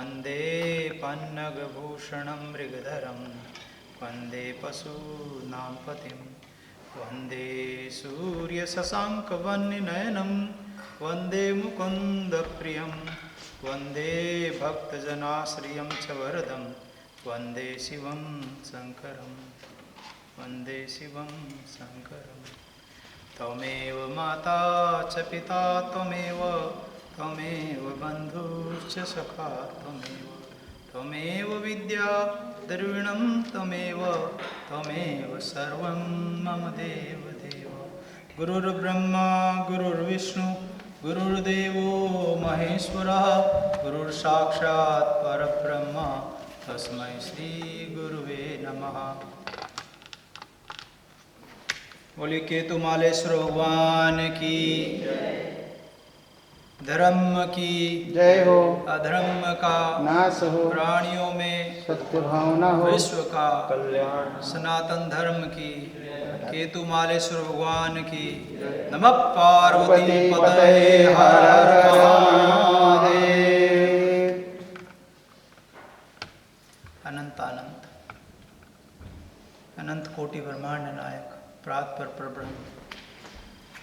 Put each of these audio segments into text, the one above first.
वन्दे पन्नगभूषणं मृगधरं वन्दे पशूनां पतिं वन्दे सूर्यशशाङ्कवन्निनयनं वन्दे मुकुन्दप्रियं वन्दे भक्तजनाश्रियं च वरदं वन्दे शिवं शङ्करं वन्दे शिवं शङ्करं। त्वमेव माता च पिता त्वमेव बन्धुश्च सखा त्वमेव विद्या द्रविणं त्वमेव सर्वं मम देवदेव। गुरुर्ब्रह्मा गुरुर्विष्णु गुरुर्देवो महेश्वरः गुरुर्साक्षात् परब्रह्म तस्मै श्री गुरुवे नमः। बोलिए केतुमालेश्वर भगवान की, धर्म की जय हो, अधर्म का नाश हो, प्राणियों में सत्य भावना हो, विश्व का कल्याण, सनातन धर्म की, केतुमालेश्वर भगवान की। नमः पार्वती पतये हर हर महादेव। अनंत अनंत अनंत कोटि ब्रह्मांड नायक प्रात पर परब्रह्म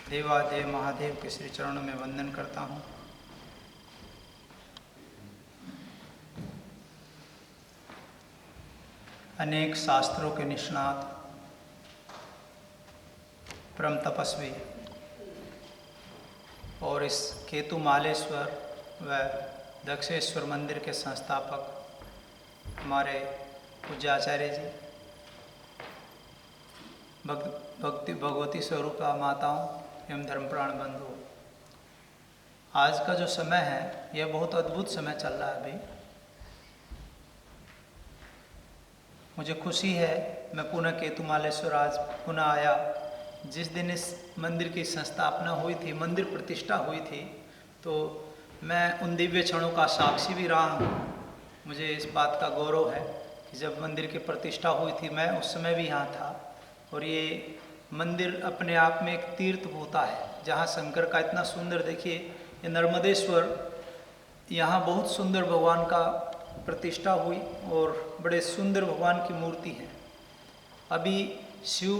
देवादेव महादेव के श्री चरणों में वंदन करता हूँ। अनेक शास्त्रों के निष्णात परम तपस्वी और इस केतुमालेश्वर व दक्षेश्वर मंदिर के संस्थापक हमारे पूज्य आचार्य जी, भगवती स्वरूपा माताओं एवं धर्मप्राण बंधु, आज का जो समय है यह बहुत अद्भुत समय चल रहा है। अभी मुझे खुशी है, मैं पुनः केतुमालेश्वर आज पुनः आया। जिस दिन इस मंदिर की संस्थापना हुई थी, मंदिर प्रतिष्ठा हुई थी, तो मैं उन दिव्य क्षणों का साक्षी भी रहा हूँ। मुझे इस बात का गौरव है कि जब मंदिर की प्रतिष्ठा हुई थी मैं उस समय भी यहाँ था। और ये मंदिर अपने आप में एक तीर्थ होता है, जहाँ शंकर का इतना सुंदर, देखिए ये नर्मदेश्वर, यहाँ बहुत सुंदर भगवान का प्रतिष्ठा हुई और बड़े सुंदर भगवान की मूर्ति है। अभी शिव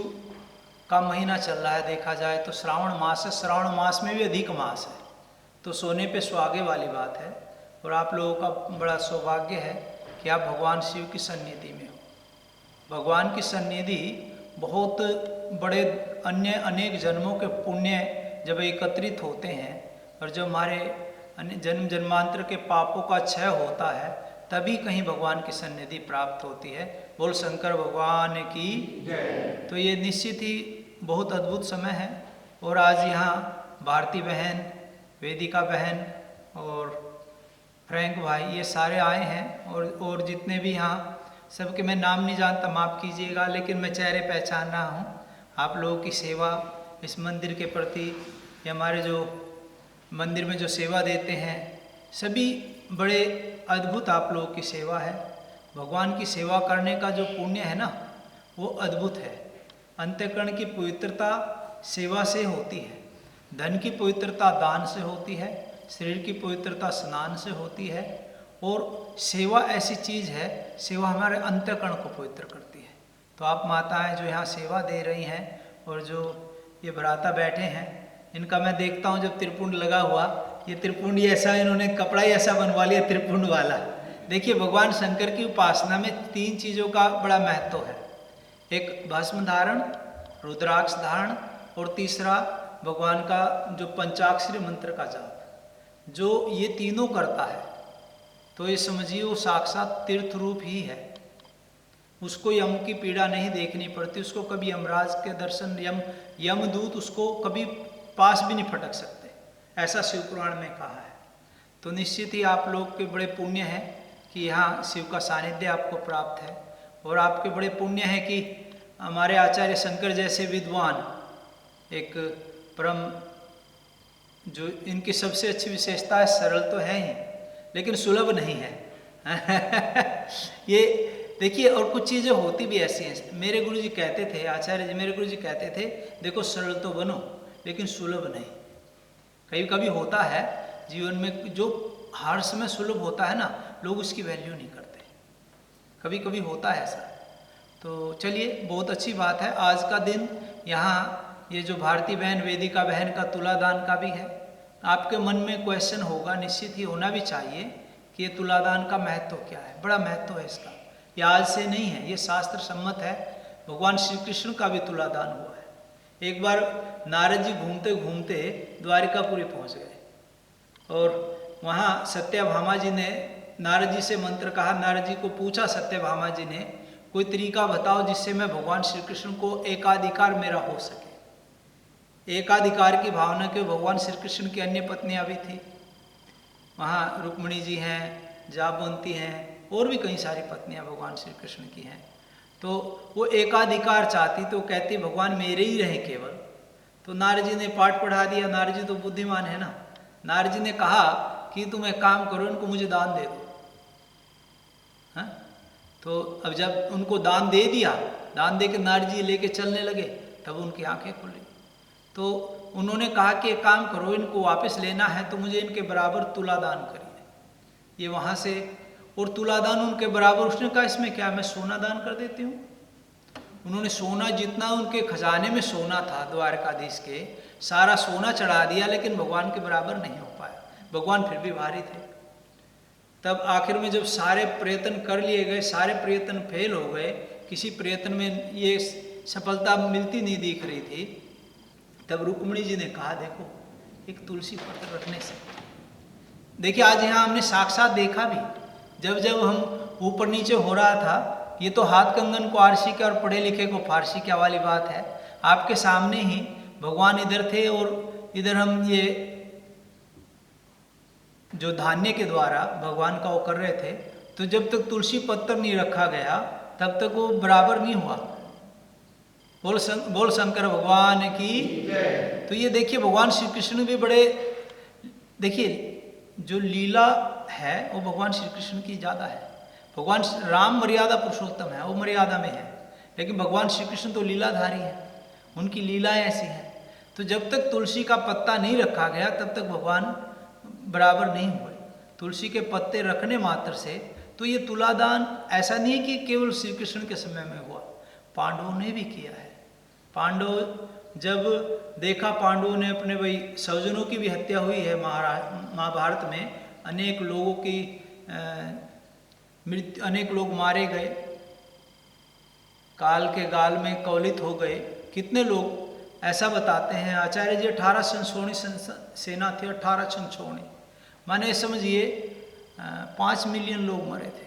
का महीना चल रहा है, देखा जाए तो श्रावण मास है, श्रावण मास में भी अधिक मास है, तो सोने पे सुहागे वाली बात है। और आप लोगों का बड़ा सौभाग्य है कि आप भगवान शिव की सन्निधि में हो। भगवान की सन्निधि बहुत बड़े अन्य अनेक जन्मों के पुण्य जब एकत्रित होते हैं और जब हमारे जन्म जन्मांतर के पापों का क्षय होता है, तभी कहीं भगवान की सन्निधि प्राप्त होती है। बोल शंकर भगवान की जय। तो ये निश्चित ही बहुत अद्भुत समय है। और आज यहाँ भारती बहन, वेदिका बहन और फ्रैंक भाई, ये सारे आए हैं। और जितने भी यहाँ, सबके मैं नाम नहीं जानता, माफ़ कीजिएगा, लेकिन मैं चेहरे पहचान रहा हूँ। आप लोगों की सेवा इस मंदिर के प्रति, ये हमारे जो मंदिर में जो सेवा देते हैं, सभी बड़े अद्भुत आप लोगों की सेवा है। भगवान की सेवा करने का जो पुण्य है ना, वो अद्भुत है। अंतःकरण की पवित्रता सेवा से होती है, धन की पवित्रता दान से होती है, शरीर की पवित्रता स्नान से होती है। और सेवा ऐसी चीज़ है, सेवा हमारे अंतःकरण को पवित्र करती है। तो आप माताएं जो यहाँ सेवा दे रही हैं और जो ये भ्राता बैठे हैं, इनका मैं देखता हूँ जब त्रिपुंड लगा हुआ, ये त्रिपुंड ऐसा, इन्होंने कपड़ा ही ऐसा बनवा लिया त्रिपुंड वाला। देखिए भगवान शंकर की उपासना में 3 चीज़ों का बड़ा महत्व है। एक भस्म धारण, रुद्राक्ष धारण, और तीसरा भगवान का जो पंचाक्षरी मंत्र का जाप। जो ये तीनों करता है तो ये समझिए वो साक्षात तीर्थ रूप ही है। उसको यम की पीड़ा नहीं देखनी पड़ती, उसको कभी यमराज के दर्शन, यमदूत उसको कभी पास भी नहीं फटक सकते, ऐसा शिव पुराण में कहा है। तो निश्चित ही आप लोग के बड़े पुण्य हैं कि यहाँ शिव का सानिध्य आपको प्राप्त है। और आपके बड़े पुण्य है कि हमारे आचार्य शंकर जैसे विद्वान, एक परम, जो इनकी सबसे अच्छी विशेषता है, सरल तो है ही लेकिन सुलभ नहीं है। ये देखिए, और कुछ चीज़ें होती भी ऐसी हैं। मेरे गुरुजी कहते थे, आचार्य जी मेरे गुरुजी कहते थे, देखो सरल तो बनो लेकिन सुलभ नहीं। कभी कभी होता है जीवन में जो हर समय सुलभ होता है ना, लोग उसकी वैल्यू नहीं करते। कभी कभी होता है ऐसा। तो चलिए, बहुत अच्छी बात है। आज का दिन यहाँ ये जो भारती बहन, वेदिका बहन का तुलादान का भी है। आपके मन में क्वेश्चन होगा, निश्चित ही होना भी चाहिए, कि ये तुलादान का महत्व क्या है। बड़ा महत्व है इसका। ये आज से नहीं है, ये शास्त्र सम्मत है। भगवान श्री कृष्ण का भी तुलादान हुआ है। एक बार नारद जी घूमते घूमते द्वारिकापुरी पहुँच गए और वहाँ सत्यभामा जी ने नारद जी से मंत्र कहा। नारद जी को पूछा सत्यभामा जी ने, कोई तरीका बताओ जिससे मैं भगवान श्री कृष्ण को एकाधिकार मेरा हो सके। एकाधिकार की भावना के भगवान श्री कृष्ण की अन्य पत्नियां भी थी। वहाँ रुक्मिणी जी हैं, जाबवंती हैं, और भी कई सारी पत्नियां भगवान श्री कृष्ण की हैं। तो वो एकाधिकार चाहती, तो कहती भगवान मेरे ही रहे केवल। तो नारद जी ने पाठ पढ़ा दिया। नारद जी तो बुद्धिमान है ना। नारद जी ने कहा कि तुम एक काम करो, इनको मुझे दान दे दो। हाँ? तो अब जब उनको दान दे दिया, दान दे के नारद जी लेके चलने लगे, तब उनकी आंखें खुली। तो उन्होंने कहा कि एक काम करो, इनको वापस लेना है तो मुझे इनके बराबर तुलादान करिए। ये वहाँ से, और तुलादान उनके बराबर, उसने कहा इसमें क्या, मैं सोना दान कर देती हूँ। उन्होंने सोना, जितना उनके खजाने में सोना था द्वारकाधीश के, सारा सोना चढ़ा दिया, लेकिन भगवान के बराबर नहीं हो पाया। भगवान फिर भी भारी थे। तब आखिर में जब सारे प्रयत्न कर लिए गए, सारे प्रयत्न फेल हो गए, किसी प्रयत्न में ये सफलता मिलती नहीं दिख रही थी, तब रुक्मिणी जी ने कहा देखो, एक तुलसी पत्र रखने से, देखिए आज यहाँ हमने साक्षात देखा भी, जब जब हम ऊपर नीचे हो रहा था, ये तो हाथ कंगन को आरसी के और पढ़े लिखे को फारसी क्या वाली बात है। आपके सामने ही भगवान इधर थे और इधर हम ये जो धान्य के द्वारा भगवान का वो कर रहे थे। तो जब तक तुलसी पत्र नहीं रखा गया, तब तक वो बराबर नहीं हुआ। बोल शंकर भगवान की। तो ये देखिए, भगवान श्री कृष्ण भी बड़े, देखिए जो लीला है वो भगवान श्री कृष्ण की ज़्यादा है। भगवान राम मर्यादा पुरुषोत्तम है, वो मर्यादा में है, लेकिन भगवान श्री कृष्ण तो लीलाधारी है, उनकी लीलाएं ऐसी हैं। तो जब तक तुलसी का पत्ता नहीं रखा गया, तब तक भगवान बराबर नहीं हुए। तुलसी के पत्ते रखने मात्र से, तो ये तुलादान ऐसा नहीं है कि केवल श्री कृष्ण के समय में हुआ, पांडवों ने भी किया है। पांडव जब देखा, पांडवों ने अपने भाई स्वजनों की भी हत्या हुई है। महाभारत में अनेक लोगों की मृत्यु, अनेक लोग मारे गए, काल के गाल में कवलित हो गए। कितने लोग ऐसा बताते हैं आचार्य जी, 18 संसोणी सेना थी, 18 संसोणी, माने समझिए 5 मिलियन लोग मरे थे।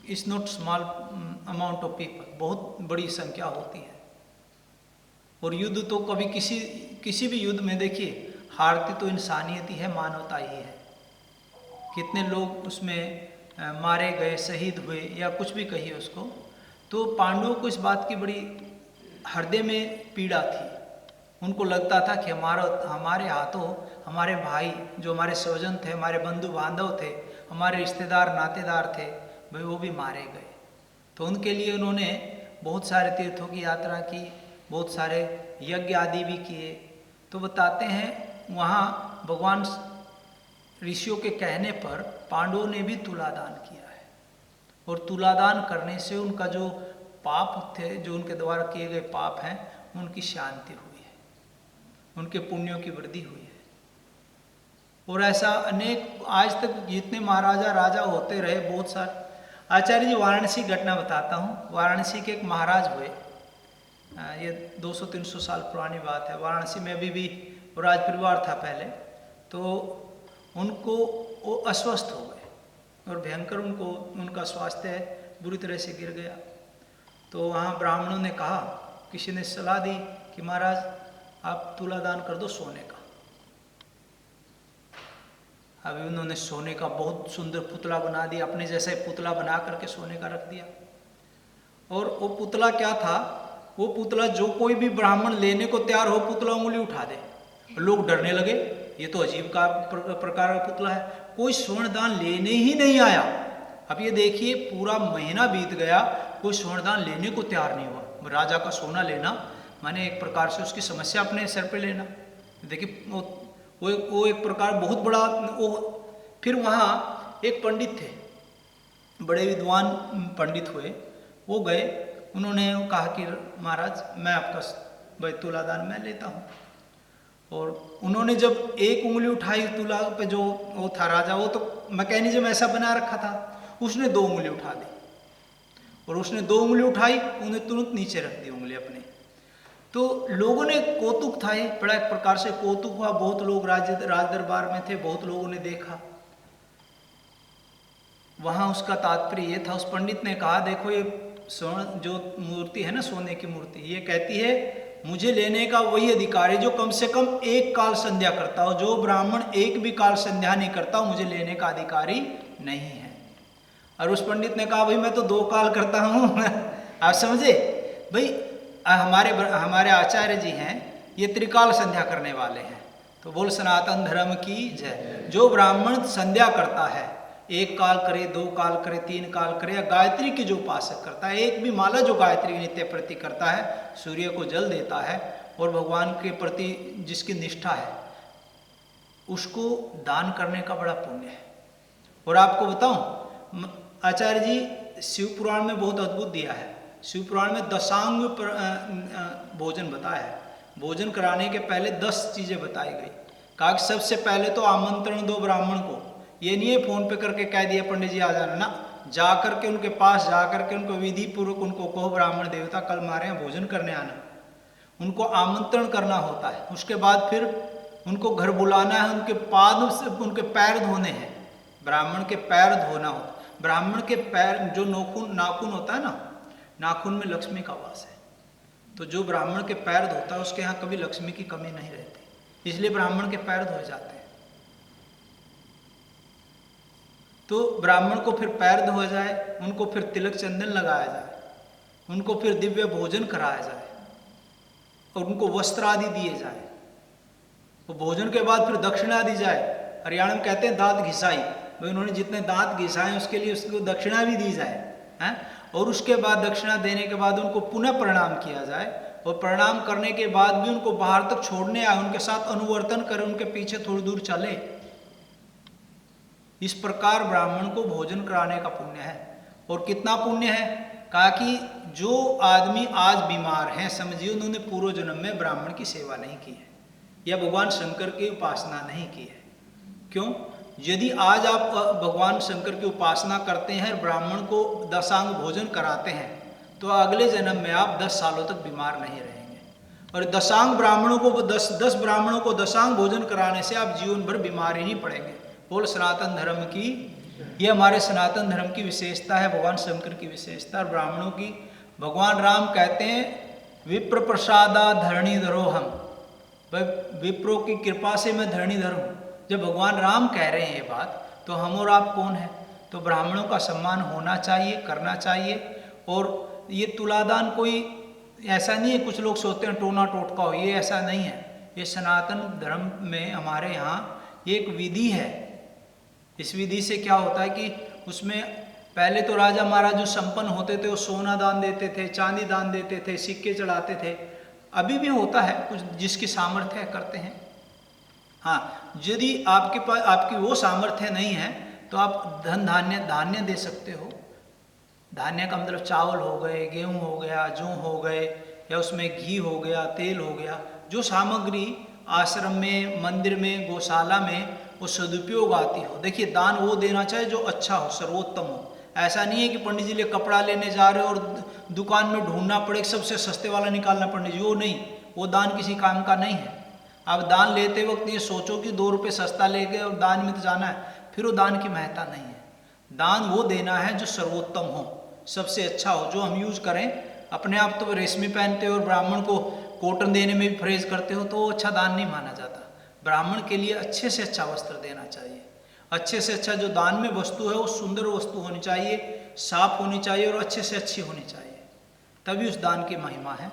It's not small amount of people, बहुत बड़ी संख्या होती है। और युद्ध तो कभी किसी भी युद्ध में देखिए, हारती तो इंसानियत ही है, मानवता ही है। कितने लोग उसमें मारे गए, शहीद हुए, या कुछ भी कहिए उसको। तो पांडवों को इस बात की बड़ी हृदय में पीड़ा थी। उनको लगता था कि हमारे हाथों हमारे भाई, जो हमारे स्वजन थे, हमारे बंधु बांधव थे, हमारे रिश्तेदार नातेदार थे, भाई वो भी मारे गए। तो उनके लिए उन्होंने बहुत सारे तीर्थों की यात्रा की, बहुत सारे यज्ञ आदि भी किए। तो बताते हैं वहाँ भगवान ऋषियों के कहने पर पांडवों ने भी तुलादान किया है, और तुलादान करने से उनका जो पाप थे, जो उनके द्वारा किए गए पाप हैं, उनकी शांति हुई है, उनके पुण्यों की वृद्धि हुई है। और ऐसा अनेक, आज तक जितने महाराजा राजा होते रहे, बहुत सारे। आचार्य जी, वाराणसी घटना बताता हूँ। वाराणसी के एक महाराज हुए, ये 200-300 साल पुरानी बात है। वाराणसी में अभी भी राज परिवार था पहले। तो उनको वो अस्वस्थ हो गए और भयंकर उनका स्वास्थ्य बुरी तरह से गिर गया। तो वहाँ ब्राह्मणों ने कहा, किसी ने सलाह दी कि महाराज आप तुलादान कर दो सोने का। अभी उन्होंने सोने का बहुत सुंदर पुतला बना दिया, अपने जैसा ही पुतला बना करके सोने का रख दिया। और वो पुतला क्या था, वो पुतला जो कोई भी ब्राह्मण लेने को तैयार हो, पुतला उंगली उठा दे। लोग डरने लगे, ये तो अजीब का प्रकार का पुतला है, कोई स्वर्णदान लेने ही नहीं आया। अब ये देखिए, पूरा महीना बीत गया, कोई स्वर्णदान लेने को तैयार नहीं हुआ। राजा का सोना लेना माने एक प्रकार से उसकी समस्या अपने सर पे लेना। देखिए वो एक प्रकार बहुत बड़ा वो। फिर वहाँ एक पंडित थे, बड़े विद्वान पंडित हुए, वो गए, उन्होंने कहा कि महाराज मैं आपका भाई तुला दान मैं लेता हूँ। और उन्होंने जब एक उंगली उठाई तुला पे, जो वो था राजा, वो तो मैकेनिज्म ऐसा बना रखा था, उसने 2 उंगली उठा दी, और उसने 2 उंगली उठाई, उन्हें तुरंत नीचे रख दी उंगली अपने। तो लोगों ने कौतुक था, ये बड़ा एक प्रकार से कौतुक हुआ, बहुत लोग राज दरबार में थे, बहुत लोगों ने देखा। वहाँ उसका तात्पर्य ये था, उस पंडित ने कहा देखो ये स्वर्ण जो मूर्ति है ना, सोने की मूर्ति, ये कहती है मुझे लेने का वही अधिकार है जो कम से कम 1 काल संध्या करता हो, जो ब्राह्मण 1 भी काल संध्या नहीं करता मुझे लेने का अधिकारी नहीं है। और उस पंडित ने कहा भाई मैं तो 2 काल करता हूँ आप समझे भाई, हमारे आचार्य जी हैं, ये त्रिकाल संध्या करने वाले हैं। तो बोल सनातन धर्म की जय। जो ब्राह्मण संध्या करता है, 1 काल करे, 2 काल करे, 3 काल करे, या गायत्री के जो उपासक करता है, 1 भी माला जो गायत्री नित्य प्रति करता है, सूर्य को जल देता है, और भगवान के प्रति जिसकी निष्ठा है, उसको दान करने का बड़ा पुण्य है। और आपको बताऊं, आचार्य जी शिव पुराण में बहुत अद्भुत दिया है। शिव पुराण में दशांग भोजन बताया है। भोजन कराने के पहले 10 चीजें बताई गई। कहा कि सबसे पहले तो आमंत्रण दो ब्राह्मण को। ये नहीं है फोन पे करके कह दिया पंडित जी आ जाना ना, जा करके उनके पास जा करके उनको विधि पूर्वक उनको कहो ब्राह्मण देवता कल हमारे यहाँ भोजन करने आना। उनको आमंत्रण करना होता है। उसके बाद फिर उनको घर बुलाना है, उनके पाद से उनके पैर धोने हैं, ब्राह्मण के पैर धोना होता है। ब्राह्मण के पैर जो नाखून होता है ना, नाखून में लक्ष्मी का वास है, तो जो ब्राह्मण के पैर धोता है उसके यहाँ कभी लक्ष्मी की कमी नहीं रहती, इसलिए ब्राह्मण के पैर धोए जाते हैं। तो ब्राह्मण को फिर पैर धोया जाए, उनको फिर तिलक चंदन लगाया जाए, उनको फिर दिव्य भोजन कराया जाए, और उनको वस्त्र आदि दिए जाए। तो भोजन के बाद फिर दक्षिणा दी जाए। हरियाणा में कहते हैं दांत घिसाई, भाई उन्होंने जितने दांत घिसाए उसके लिए उसको दक्षिणा भी दी जाए हैं। और उसके बाद दक्षिणा देने के बाद उनको पुनः प्रणाम किया जाए, और प्रणाम करने के बाद भी उनको बाहर तक छोड़ने आए, उनके साथ अनुवर्तन करें, उनके पीछे थोड़ी दूर चले। इस प्रकार ब्राह्मण को भोजन कराने का पुण्य है। और कितना पुण्य है, कहा कि जो आदमी आज बीमार हैं, समझिए उन्होंने पूर्व जन्म में ब्राह्मण की सेवा नहीं की है, या भगवान शंकर की उपासना नहीं की है। क्यों? यदि आज आप भगवान शंकर की उपासना करते हैं, ब्राह्मण को दशांग भोजन कराते हैं, तो अगले जन्म में आप 10 सालों तक बीमार नहीं रहेंगे। और दशांग ब्राह्मणों को 10 ब्राह्मणों को दशांग भोजन कराने से आप जीवन भर बीमार ही नहीं पड़ेंगे। बोल सनातन धर्म की, ये हमारे सनातन धर्म की विशेषता है, भगवान शंकर की विशेषता। और ब्राह्मणों की, भगवान राम कहते हैं विप्र प्रसादा धरणीधरो हम, विप्रो की कृपा से मैं धरणीधर हूँ। जब भगवान राम कह रहे हैं ये बात, तो हम और आप कौन है? तो ब्राह्मणों का सम्मान होना चाहिए, करना चाहिए। और ये तुलादान कोई ऐसा नहीं है, कुछ लोग सोचते हैं टोना टोटका हो, ये ऐसा नहीं है। ये सनातन धर्म में हमारे यहाँ ये एक विधि है। इस विधि से क्या होता है कि उसमें पहले तो राजा महाराज जो संपन्न होते थे वो सोना दान देते थे, चांदी दान देते थे, सिक्के चढ़ाते थे। अभी भी होता है, कुछ जिसकी सामर्थ्य है करते हैं। हाँ, यदि आपके पास आपकी वो सामर्थ्य नहीं है तो आप धन धान्य दे सकते हो। धान्य का मतलब चावल हो गए, गेहूँ हो गया, जौ हो गए, या उसमें घी हो गया, तेल हो गया, जो सामग्री आश्रम में, मंदिर में, गौशाला में वो सदुपयोग आती हो। देखिए, दान वो देना चाहिए जो अच्छा हो, सर्वोत्तम हो। ऐसा नहीं है कि पंडित जी लिए कपड़ा लेने जा रहे हो और दुकान में ढूंढना पड़े सबसे सस्ते वाला निकालना पंडित जी, वो नहीं, वो दान किसी काम का नहीं है। आप दान लेते वक्त ये सोचो कि 2 रुपये सस्ता ले गए और दान में तो जाना है, फिर वो दान की महत्ता नहीं है। दान वो देना है जो सर्वोत्तम हो, सबसे अच्छा हो, जो हम यूज करें। अपने आप तो रेशमी पहनते हो और ब्राह्मण को कॉटन देने में भी प्रेज करते हो, तो वो अच्छा दान नहीं माना जाता। ब्राह्मण के लिए अच्छे से अच्छा वस्त्र देना चाहिए। अच्छे से अच्छा जो दान में वस्तु है वो सुंदर वस्तु होनी चाहिए, साफ होनी चाहिए और अच्छे से अच्छी होनी चाहिए, तभी उस दान की महिमा है।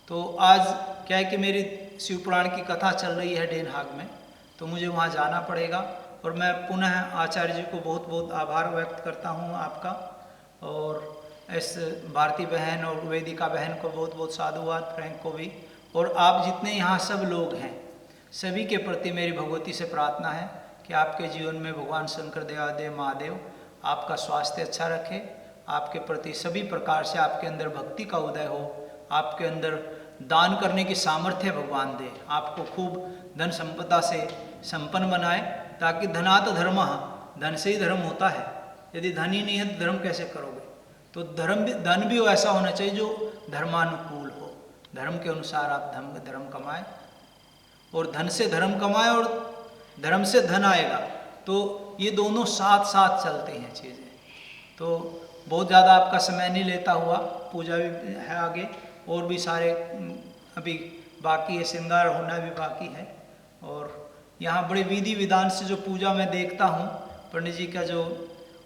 तो आज क्या है कि मेरी शिव पुराण की कथा चल रही है डेन हाग में, तो मुझे वहाँ जाना पड़ेगा। और मैं पुनः आचार्य जी को बहुत बहुत आभार व्यक्त करता हूँ आपका, और इस भारती बहन और वेदिका बहन को बहुत बहुत साधुवाद, फ्रैंक को भी, और आप जितने यहाँ सब लोग हैं सभी के प्रति मेरी भगवती से प्रार्थना है कि आपके जीवन में भगवान शंकर देवादेव महादेव आपका स्वास्थ्य अच्छा रखे, आपके प्रति सभी प्रकार से आपके अंदर भक्ति का उदय हो, आपके अंदर दान करने की सामर्थ्य भगवान दे, आपको खूब धन संपदा से संपन्न बनाए, ताकि धनात् धर्मः, धन से ही धर्म होता है। यदि धन ही नहीं है तो धर्म कैसे करोगे? तो धन भी ऐसा होना चाहिए जो धर्मानुकूल हो, धर्म के अनुसार आप धर्म कमाएं, और धन से धर्म कमाएं और धर्म से धन आएगा, तो ये दोनों साथ साथ चलते हैं चीज़ें। तो बहुत ज़्यादा आपका समय नहीं लेता हुआ, पूजा भी है आगे और भी सारे अभी बाकी है, श्रृंगार होना भी बाकी है। और यहाँ बड़े विधि विधान से जो पूजा मैं देखता हूँ पंडित जी का जो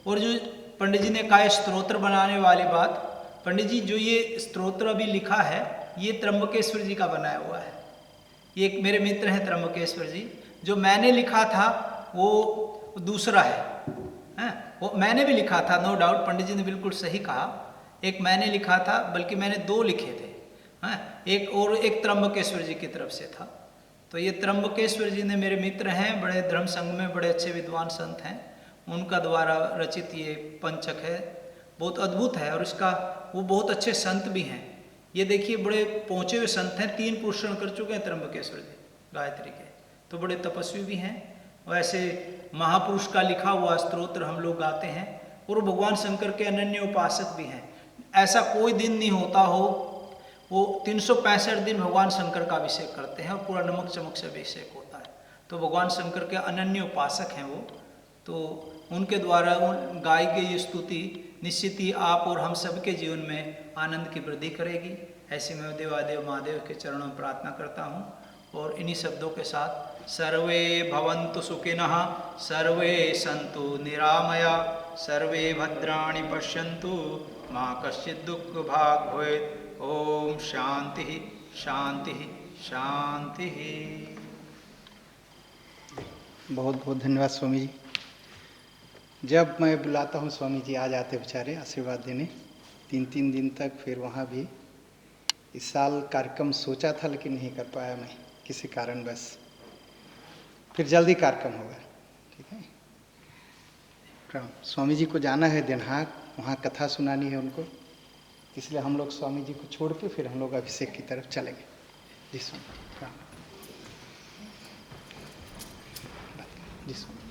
पंडित जी ने कहा स्तोत्र बनाने वाली बात, पंडित जी जो ये स्तोत्र अभी लिखा है ये त्र्यंबकेश्वर जी का बनाया हुआ है। ये एक मेरे मित्र हैं त्र्यंबकेश्वर जी, जो मैंने लिखा था वो दूसरा है। वो मैंने भी लिखा था, नो डाउट, पंडित जी ने बिल्कुल सही कहा। एक मैंने लिखा था, बल्कि मैंने 2 लिखे थे, एक त्र्यंबकेश्वर जी की तरफ से था। तो ये त्र्यंबकेश्वर जी ने मेरे मित्र हैं, बड़े धर्म संघ में बड़े अच्छे विद्वान संत हैं, उनका द्वारा रचित ये पंचक है, बहुत अद्भुत है। और इसका वो बहुत अच्छे संत भी हैं, ये देखिए बड़े पहुँचे हुए संत हैं, 3 पुरुषण कर चुके हैं त्र्यंबकेश्वर जी गायत्री के, तो बड़े तपस्वी भी हैं। और ऐसे महापुरुष का लिखा हुआ स्तोत्र हम लोग गाते हैं, और भगवान शंकर के अनन्य उपासक भी हैं। ऐसा कोई दिन नहीं होता हो, वो 365 दिन भगवान शंकर का अभिषेक करते हैं और पूरा नमक चमक से अभिषेक होता है। तो भगवान शंकर के अनन्य उपासक हैं वो, तो उनके द्वारा गाई गई ये स्तुति निश्चित ही आप और हम सब के जीवन में आनंद की वृद्धि करेगी। ऐसे मैं देवादेव महादेव के चरणों में प्रार्थना करता हूँ। और इन्हीं शब्दों के साथ सर्वे भवन्तु सुखिनः, सर्वे सन्तु निरामया, सर्वे भद्राणि पश्यन्तु, मा कश्चित् दुःखभाग् भवेत्। ओम शांति शांति शांति। बहुत बहुत धन्यवाद स्वामी जी। जब मैं बुलाता हूँ स्वामी जी आ जाते बेचारे आशीर्वाद देने, 3 दिन तक। फिर वहाँ भी इस साल कार्यक्रम सोचा था लेकिन नहीं कर पाया मैं किसी कारण, बस फिर जल्दी कार्यक्रम होगा। ठीक है, स्वामी जी को जाना है देनहाग, वहाँ कथा सुनानी है उनको, इसलिए हम लोग स्वामी जी को छोड़ के फिर हम लोग अभिषेक की तरफ चलेंगे। जी स्वामी, जी स्वामी।